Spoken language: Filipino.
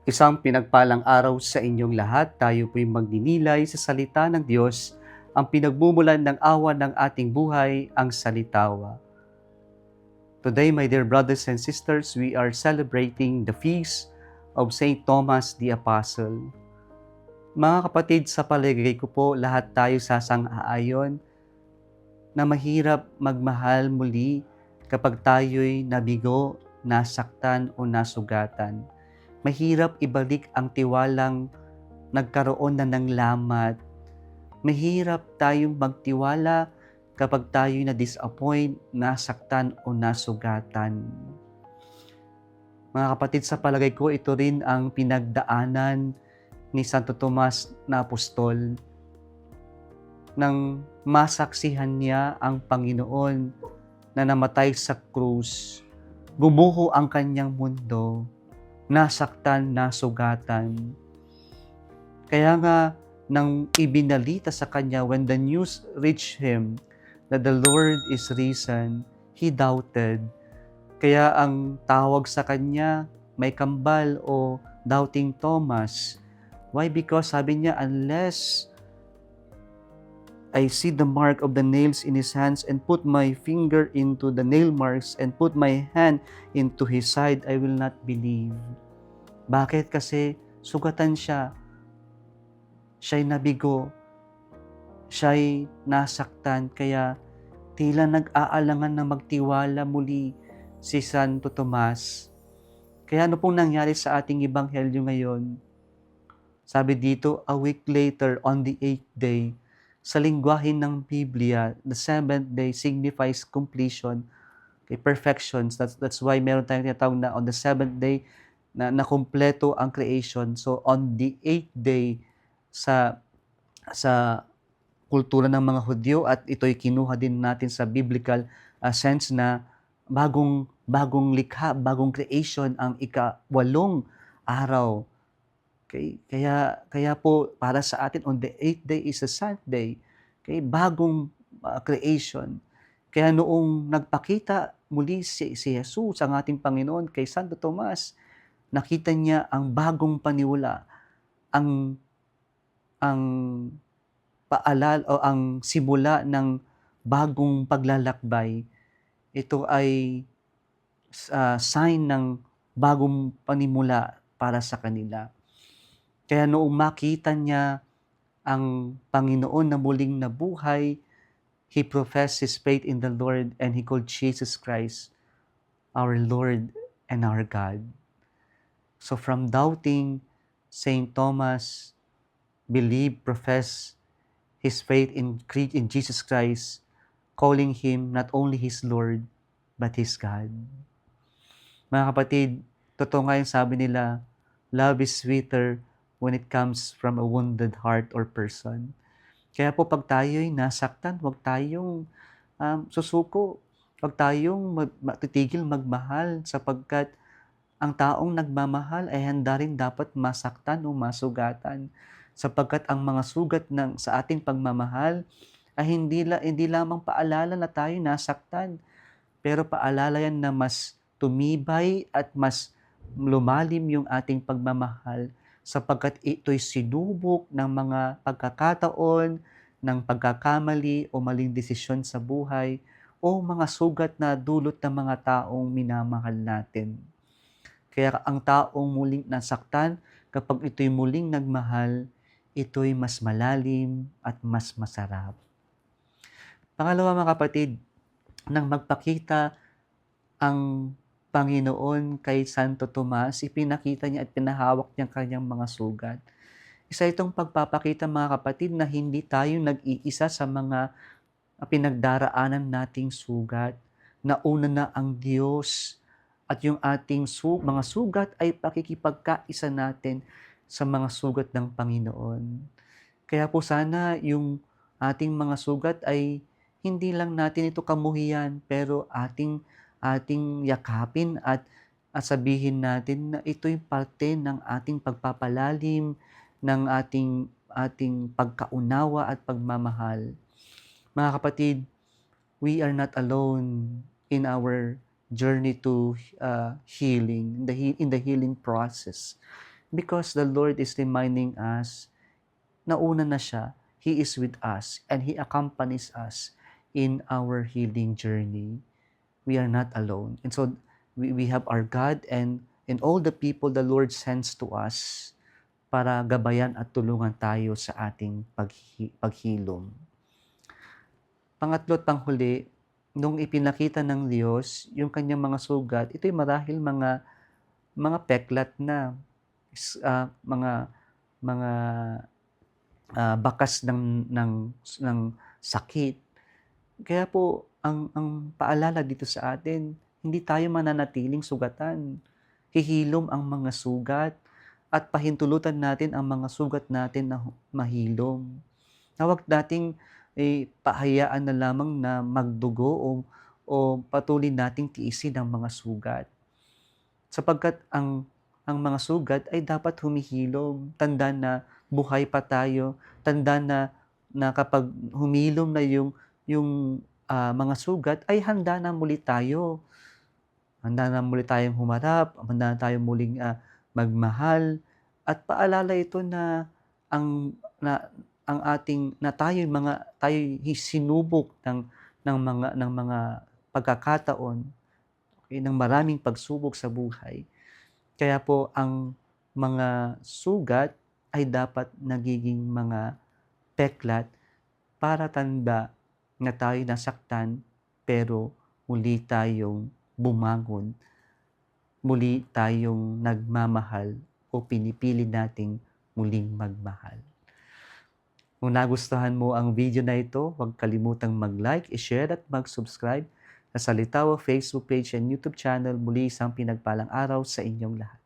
Isang pinagpalang araw sa inyong lahat. Tayo po'y magninilay sa salita ng Diyos, ang pinagmumulan ng awa ng ating buhay, ang salitawa. Today, my dear brothers and sisters, we are celebrating the feast of Saint Thomas the Apostle. Mga kapatid, sa palagay ko po, lahat tayo sasang-aayon na mahirap magmahal muli kapag tayo'y nabigo, nasaktan o nasugatan. Mahirap ibalik ang tiwalang nagkaroon na ng lamat. Mahirap tayong magtiwala kapag tayo'y na-disappoint, nasaktan o nasugatan. Mga kapatid, sa palagay ko, ito rin ang pinagdaanan ni Santo Tomas na Apostol nang masaksihan niya ang Panginoon na namatay sa krus. Gumuho ang kanyang mundo, nasaktan, nasugatan. Kaya nga, nang ibinalita sa kanya, when the news reached him that the Lord is risen, he doubted. Kaya ang tawag sa kanya, may kambal o doubting Thomas. Why? Because sabi niya, unless I see the mark of the nails in his hands and put my finger into the nail marks and put my hand into his side, I will not believe. Bakit? Kasi sugatan siya. Siya'y nabigo. Siya'y nasaktan. Kaya tila nag-aalangan na magtiwala muli si Santo Tomas. Kaya ano pong nangyari sa ating ebanghelyo ngayon? Sabi dito, a week later, on the 8th day, sa lingwahin ng Biblia, the 7th day signifies completion, perfections. That's why meron tayong tinatawag na on the 7th day na kumpleto ang creation. So on the 8th day sa kultura ng mga Hudyo, at ito'y kinuha din natin sa biblical sense na bagong likha, bagong creation ang ika-8 araw. Okay? Kaya po para sa atin, on the 8th day is a Sunday. Okay? Bagong creation. Kaya noong nagpakita muli si Jesus, ang ating Panginoon, kay Santo Tomas, nakita niya ang bagong paniwala, ang paalala o ang simula ng bagong paglalakbay. Ito ay sign ng bagong panimula para sa kanila. Kaya noong makita niya ang Panginoon na muling nabuhay, he professed his faith in the Lord and he called Jesus Christ our Lord and our God. So from doubting, Saint Thomas believed, professed his faith in Jesus Christ, calling him not only his Lord, but his God. Mga kapatid, totoo nga yung sabi nila, love is sweeter when it comes from a wounded heart or person. Kaya po pag tayo'y nasaktan, huwag tayong susuko. Huwag tayong matitigil magmahal, sapagkat ang taong nagmamahal ay handa rin dapat masaktan o masugatan. Sapagkat ang mga sugat sa ating pagmamahal ay hindi lamang paalala na tayo nasaktan, pero paalala yan na mas tumibay at mas lumalim yung ating pagmamahal, sapagkat ito'y sinubok ng mga pagkakataon, ng pagkakamali o maling desisyon sa buhay, o mga sugat na dulot ng mga taong minamahal natin. Kaya ang taong muling nasaktan, kapag ito'y muling nagmahal, ito'y mas malalim at mas masarap. Pangalawa, mga kapatid, nang magpakita ang Panginoon kay Santo Tomas, ipinakita niya at pinahawak niya kanyang mga sugat. Isa itong pagpapakita, mga kapatid, na hindi tayo nag-iisa sa mga pinagdaraanan nating sugat. Nauna na ang Diyos, at yung ating mga sugat ay pakikipagkaisa natin sa mga sugat ng Panginoon. Kaya po sana yung ating mga sugat ay hindi lang natin ito kamuhian, pero ating yakapin at sabihin natin na ito'y parte ng ating pagpapalalim, ng ating pagkaunawa at pagmamahal. Mga kapatid, we are not alone in our journey to healing, in the healing process. Because the Lord is reminding us, nauna na siya, He is with us, and He accompanies us in our healing journey. We are not alone. And so, we have our God and all the people the Lord sends to us para gabayan at tulungan tayo sa ating paghilom. Pangatlo at panghuli, nung ipinakita ng Diyos yung kanyang mga sugat, ito'y marahil mga peklat na, mga bakas ng sakit. Kaya po ang paalala dito sa atin, hindi tayo mananatiling sugatan. Hihilom ang mga sugat at pahintulutan natin ang mga sugat natin na mahilom. Na huwag nating pahayaan na lamang na magdugo o patuloy nating tiisin ang mga sugat. Sapagkat ang mga sugat ay dapat humihilom. Tanda na buhay pa tayo. Tanda na kapag humilom na yung mga sugat, ay handa na muli tayo. Handa na muli tayong humarap, handa na tayong muling magmahal. At paalala ito na ang ating na tayo sinubok ng mga pagkakataon, okay, ng maraming pagsubok sa buhay. Kaya po ang mga sugat ay dapat nagiging mga peklat para tanda na tayo nasaktan, pero muli tayong bumangon, muli tayong nagmamahal o pinipili nating muling magmahal. Kung nagustuhan mo ang video na ito, huwag kalimutang mag-like, i-share at mag-subscribe sa Salitawa Facebook page and YouTube channel. Muli isang pinagpalang araw sa inyong lahat.